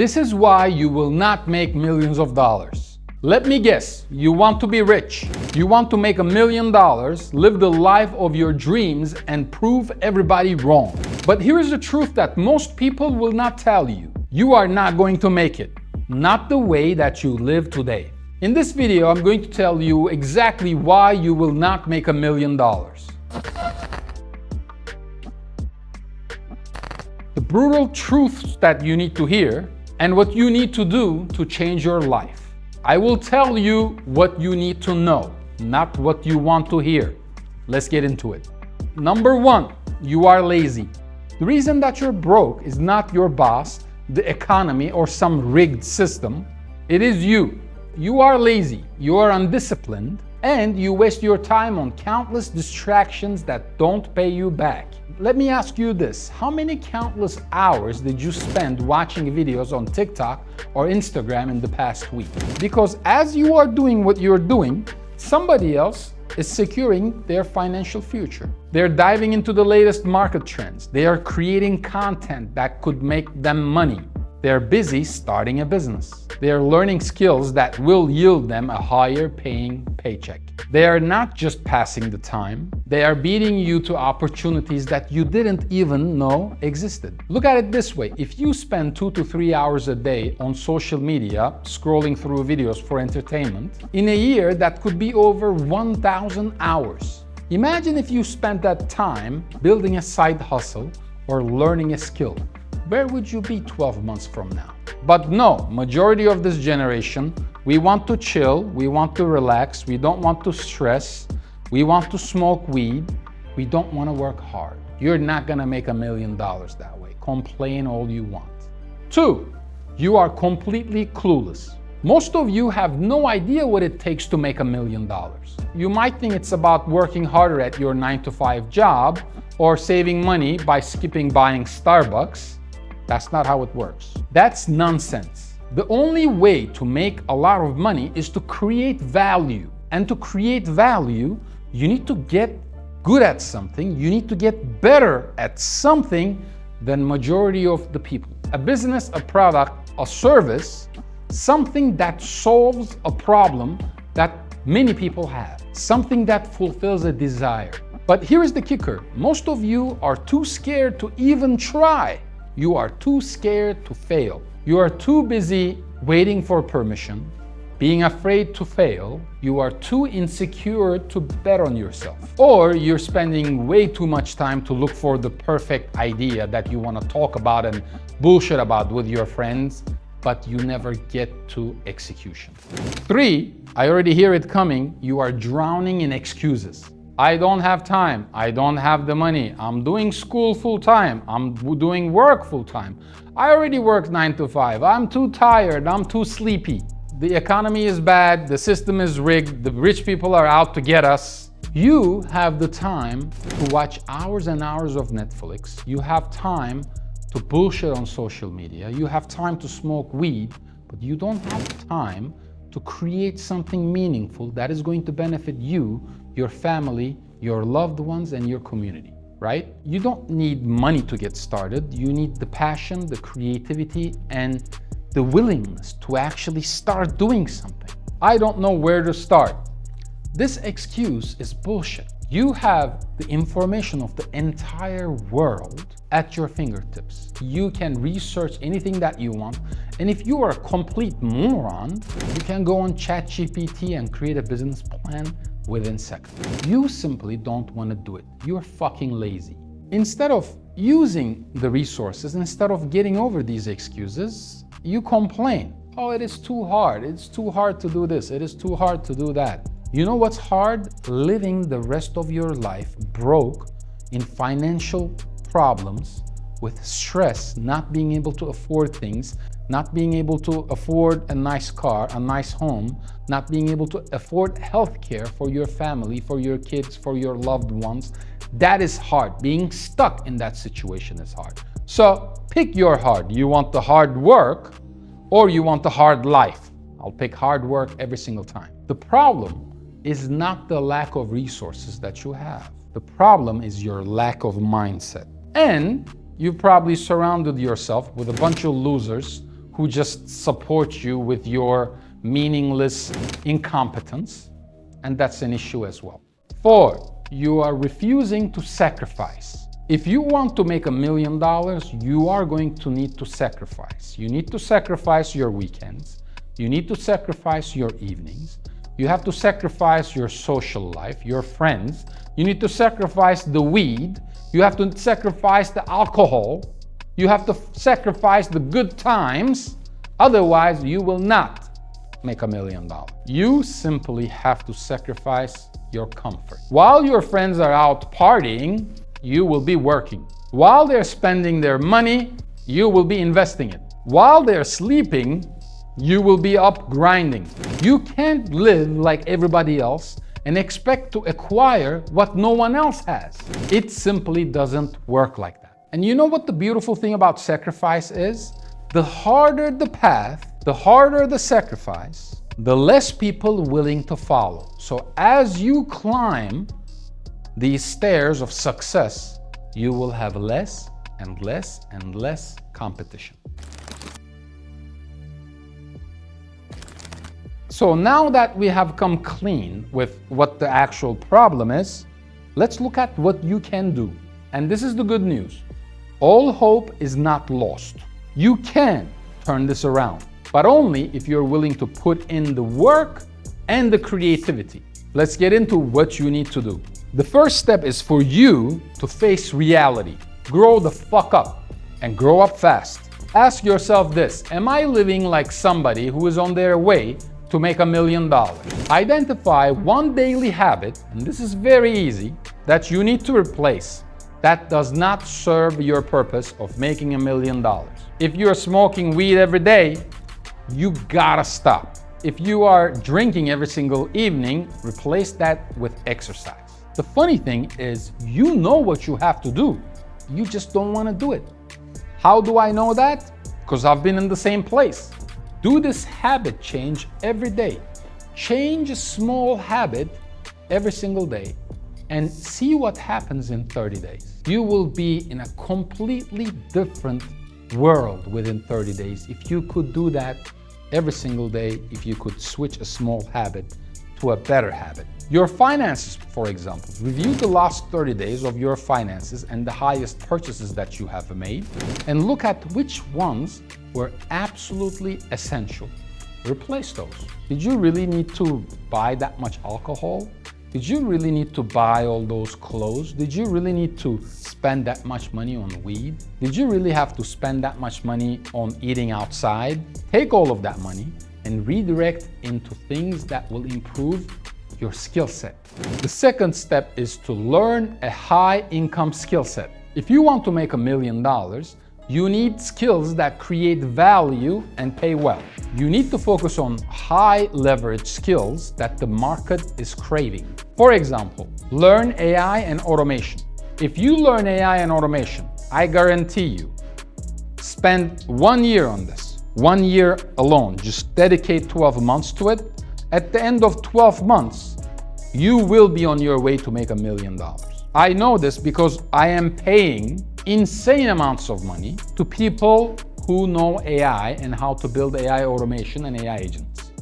This is why you will not make millions of dollars. Let me guess, you want to be rich. You want to make $1 million, live the life of your dreams, and prove everybody wrong. But here is the truth that most people will not tell you. You are not going to make it. Not the way that you live today. In this video, I'm going to tell you exactly why you will not make $1 million. The brutal truths that you need to hear and what you need to do to change your life. I will tell you what you need to know, not what you want to hear. Let's get into it. Number one, you are lazy. The reason that you're broke is not your boss, the economy, or some rigged system. It is you. You are lazy, you are undisciplined, and you waste your time on countless distractions that don't pay you back. Let me ask you this, how many countless hours did you spend watching videos on TikTok or Instagram in the past week? Because as you are doing what you're doing, somebody else is securing their financial future. They're diving into the latest market trends. They are creating content that could make them money. They're busy starting a business. They are learning skills that will yield them a higher paying paycheck. They are not just passing the time, they are beating you to opportunities that you didn't even know existed. Look at it this way, if you spend 2 to 3 hours a day on social media, scrolling through videos for entertainment, in a year that could be over 1,000 hours. Imagine if you spent that time building a side hustle or learning a skill. Where would you be 12 months from now? But no, majority of this generation, we want to chill, we want to relax, we don't want to stress, we want to smoke weed, we don't want to work hard. You're not gonna make $1 million that way. Complain all you want. 2, you are completely clueless. Most of you have no idea what it takes to make $1 million. You might think it's about working harder at your 9-to-5 job or saving money by skipping buying Starbucks. That's not how it works. That's nonsense. The only way to make a lot of money is to create value. And to create value, you need to get good at something. You need to get better at something than majority of the people. A business, a product, a service, something that solves a problem that many people have. Something that fulfills a desire. But here's the kicker. Most of you are too scared to even try. You are too scared to fail. You are too busy waiting for permission, being afraid to fail. You are too insecure to bet on yourself. Or you're spending way too much time to look for the perfect idea that you want to talk about and bullshit about with your friends, but you never get to execution. 3, I already hear it coming. You are drowning in excuses. I don't have time, I don't have the money, I'm doing school full-time, I'm doing work full-time, I already work 9 to 5, I'm too tired, I'm too sleepy. The economy is bad, the system is rigged, the rich people are out to get us. You have the time to watch hours and hours of Netflix, you have time to bullshit on social media, you have time to smoke weed, but you don't have time to create something meaningful that is going to benefit you, your family, your loved ones, and your community, right? You don't need money to get started. You need the passion, the creativity, and the willingness to actually start doing something. I don't know where to start. This excuse is bullshit. You have the information of the entire world at your fingertips. You can research anything that you want. And if you are a complete moron, you can go on ChatGPT and create a business plan within seconds. You simply don't want to do it. You're fucking lazy. Instead of using the resources, instead of getting over these excuses, you complain. Oh, it is too hard. It's too hard to do this. It is too hard to do that. You know what's hard? Living the rest of your life broke in financial problems, with stress, not being able to afford things, not being able to afford a nice car, a nice home, not being able to afford health care for your family, for your kids, for your loved ones. That is hard. Being stuck in that situation is hard. So pick your hard. You want the hard work or you want the hard life? I'll pick hard work every single time. The problem is not the lack of resources that you have. The problem is your lack of mindset. And you've probably surrounded yourself with a bunch of losers who just support you with your meaningless incompetence, and that's an issue as well. 4, you are refusing to sacrifice. If you want to make $1 million, you are going to need to sacrifice. You need to sacrifice your weekends. You need to sacrifice your evenings. You have to sacrifice your social life, your friends. You need to sacrifice the weed. You have to sacrifice the alcohol. You have to sacrifice the good times. Otherwise, you will not make $1 million. You simply have to sacrifice your comfort. While your friends are out partying, you will be working. While they're spending their money, you will be investing it. While they're sleeping, you will be up grinding. You can't live like everybody else and expect to acquire what no one else has. It simply doesn't work like that. And you know what the beautiful thing about sacrifice is? The harder the path, the harder the sacrifice, the less people willing to follow. So as you climb these stairs of success, you will have less and less and less competition. So now that we have come clean with what the actual problem is, let's look at what you can do. And this is the good news. All hope is not lost. You can turn this around, but only if you're willing to put in the work and the creativity. Let's get into what you need to do. The first step is for you to face reality. Grow the fuck up and grow up fast. Ask yourself this: am I living like somebody who is on their way to make $1 million? Identify one daily habit, and this is very easy, that you need to replace that does not serve your purpose of making $1 million. If you're smoking weed every day, you gotta stop. If you are drinking every single evening, replace that with exercise. The funny thing is, you know what you have to do. You just don't want to do it. How do I know that? Because I've been in the same place. Do this habit change every day. Change a small habit every single day and see what happens in 30 days. You will be in a completely different world within 30 days if you could do that every single day, if you could switch a small habit to a better habit. Your finances, for example. Review the last 30 days of your finances and the highest purchases that you have made, and look at which ones were absolutely essential. Replace those. Did you really need to buy that much alcohol? Did you really need to buy all those clothes? Did you really need to spend that much money on weed? Did you really have to spend that much money on eating outside? Take all of that money and redirect into things that will improve your skill set. The second step is to learn a high income skill set. If you want to make $1 million, you need skills that create value and pay well. You need to focus on high leverage skills that the market is craving. For example, learn AI and automation. If you learn AI and automation, I guarantee you, spend 1 year on this. 1 year alone, just dedicate 12 months to it. At the end of 12 months, you will be on your way to make $1 million. I know this because I am paying insane amounts of money to people who know AI and how to build AI automation and AI agents.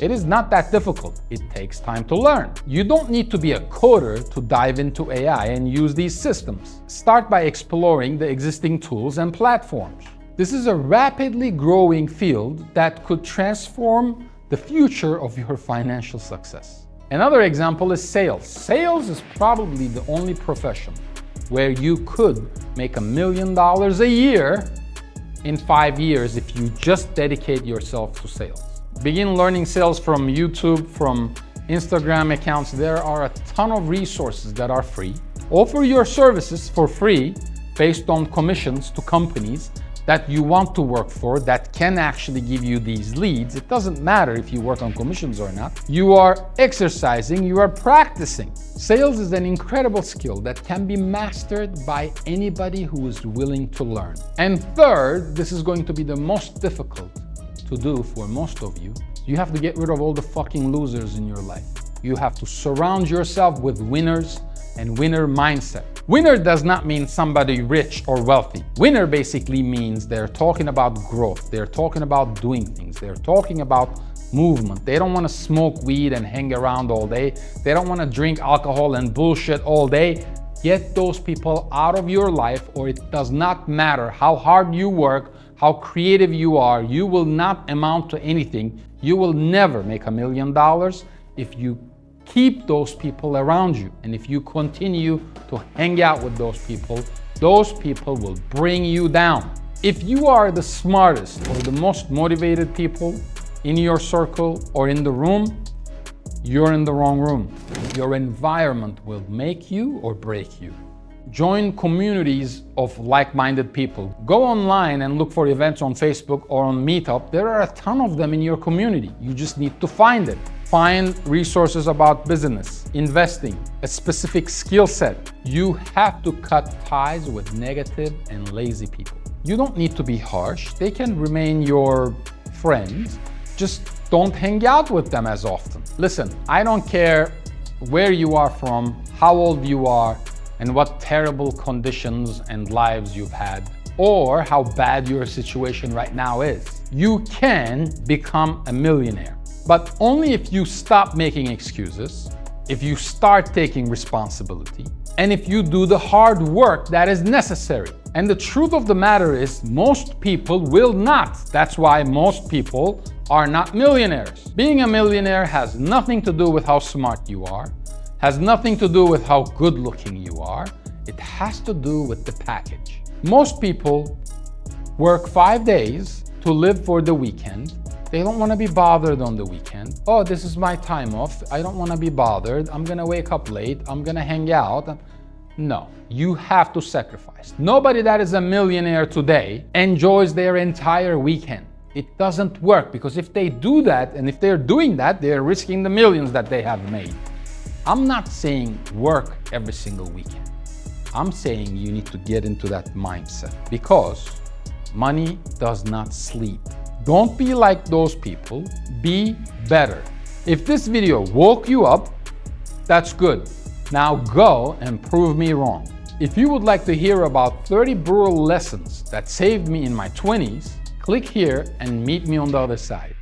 It is not that difficult. It takes time to learn. You don't need to be a coder to dive into AI and use these systems. Start by exploring the existing tools and platforms. This is a rapidly growing field that could transform the future of your financial success. Another example is sales. Sales is probably the only profession where you could make $1 million a year in 5 years if you just dedicate yourself to sales. Begin learning sales from YouTube, from Instagram accounts. There are a ton of resources that are free. Offer your services for free based on commissions to companies that you want to work for that can actually give you these leads. It doesn't matter if you work on commissions or not. You are exercising, you are practicing. Sales is an incredible skill that can be mastered by anybody who is willing to learn. And third, this is going to be the most difficult to do for most of you. You have to get rid of all the fucking losers in your life. You have to surround yourself with winners and winner mindset. Winner does not mean somebody rich or wealthy. Winner basically means they're talking about growth. They're talking about doing things. They're talking about movement. They don't want to smoke weed and hang around all day. They don't want to drink alcohol and bullshit all day. Get those people out of your life, or it does not matter how hard you work, how creative you are, you will not amount to anything. You will never make $1 million if you keep those people around you. And if you continue to hang out with those people will bring you down. If you are the smartest or the most motivated people in your circle or in the room, you're in the wrong room. Your environment will make you or break you. Join communities of like-minded people. Go online and look for events on Facebook or on Meetup. There are a ton of them in your community. You just need to find it. Find resources about business, investing, a specific skill set. You have to cut ties with negative and lazy people. You don't need to be harsh. They can remain your friends. Just don't hang out with them as often. Listen, I don't care where you are from, how old you are, and what terrible conditions and lives you've had, or how bad your situation right now is. You can become a millionaire, but only if you stop making excuses, if you start taking responsibility, and if you do the hard work that is necessary. And the truth of the matter is, most people will not. That's why most people are not millionaires. Being a millionaire has nothing to do with how smart you are, has nothing to do with how good looking you are. It has to do with the package. Most people work 5 days to live for the weekend. They don't want to be bothered on the weekend. Oh, this is my time off. I don't want to be bothered. I'm going to wake up late. I'm going to hang out. No, you have to sacrifice. Nobody that is a millionaire today enjoys their entire weekend. It doesn't work, because if they do that, and if they're doing that, they're risking the millions that they have made. I'm not saying work every single weekend. I'm saying you need to get into that mindset, because money does not sleep. Don't be like those people. Be better. If this video woke you up, that's good. Now go and prove me wrong. If you would like to hear about 30 brutal lessons that saved me in my 20s, click here and meet me on the other side.